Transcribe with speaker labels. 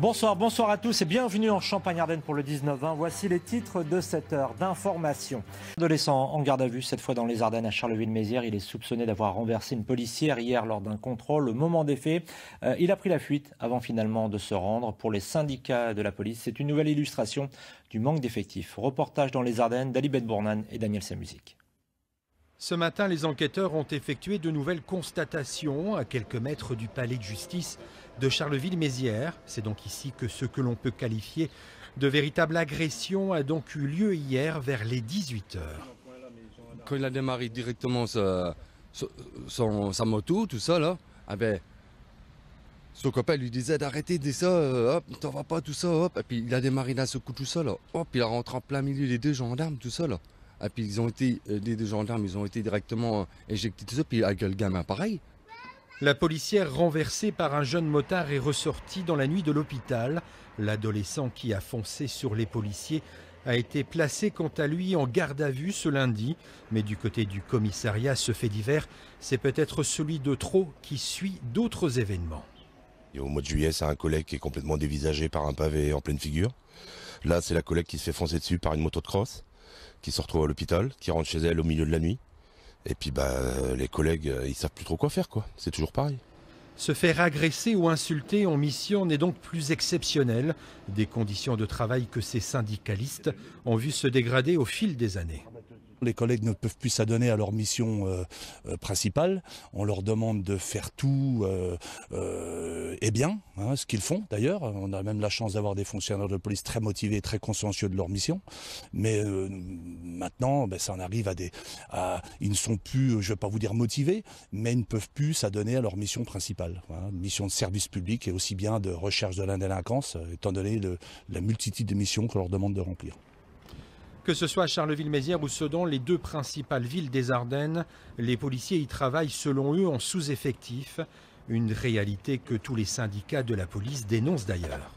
Speaker 1: Bonsoir à tous et bienvenue en Champagne-Ardenne pour le 19-20. Voici les titres de cette heure d'information. Adolescent en garde à vue, cette fois dans les Ardennes à Charleville-Mézières. Il est soupçonné d'avoir renversé une policière hier lors d'un contrôle. Au moment des faits, il a pris la fuite avant finalement de se rendre. Pour les syndicats de la police, c'est une nouvelle illustration du manque d'effectifs. Reportage dans les Ardennes d'Ali Bournan et Daniel Samusic.
Speaker 2: Ce matin, les enquêteurs ont effectué de nouvelles constatations à quelques mètres du palais de justice de Charleville-Mézières. C'est donc ici que ce que l'on peut qualifier de véritable agression a donc eu lieu hier vers les 18h.
Speaker 3: Quand il a démarré directement sa moto, tout ça là, son copain lui disait d'arrêter de ça, hop, t'en vas pas, tout ça, hop. Et puis il a démarré d'un seul coup tout ça là, hop, il a rentré en plein milieu des deux gendarmes, tout ça là. Et puis ils ont été, les deux gendarmes, ils ont été directement éjectés tout ça, puis avec le gamin pareil.
Speaker 2: La policière renversée par un jeune motard est ressortie dans la nuit de l'hôpital. L'adolescent qui a foncé sur les policiers a été placé quant à lui en garde à vue ce lundi. Mais du côté du commissariat, ce fait divers, c'est peut-être celui de trop qui suit d'autres événements.
Speaker 4: Et au mois de juillet, c'est un collègue qui est complètement dévisagé par un pavé en pleine figure. Là, c'est la collègue qui se fait foncer dessus par une moto de crosse, qui se retrouve à l'hôpital, qui rentre chez elle au milieu de la nuit. Et puis les collègues, ils savent plus trop quoi faire, quoi. C'est toujours pareil.
Speaker 2: Se faire agresser ou insulter en mission n'est donc plus exceptionnel. Des conditions de travail que ces syndicalistes ont vu se dégrader au fil des années.
Speaker 5: Les collègues ne peuvent plus s'adonner à leur mission principale. On leur demande de faire tout et bien, ce qu'ils font d'ailleurs. On a même la chance d'avoir des fonctionnaires de police très motivés et très consciencieux de leur mission. Mais maintenant, ça en arrive ils ne sont plus, je ne vais pas vous dire motivés, mais ils ne peuvent plus s'adonner à leur mission principale. Une mission de service public et aussi bien de recherche de la délinquance, étant donné la multitude de missions qu'on leur demande de remplir.
Speaker 2: Que ce soit à Charleville-Mézières ou Sedan, les deux principales villes des Ardennes, les policiers y travaillent selon eux en sous-effectif, une réalité que tous les syndicats de la police dénoncent d'ailleurs.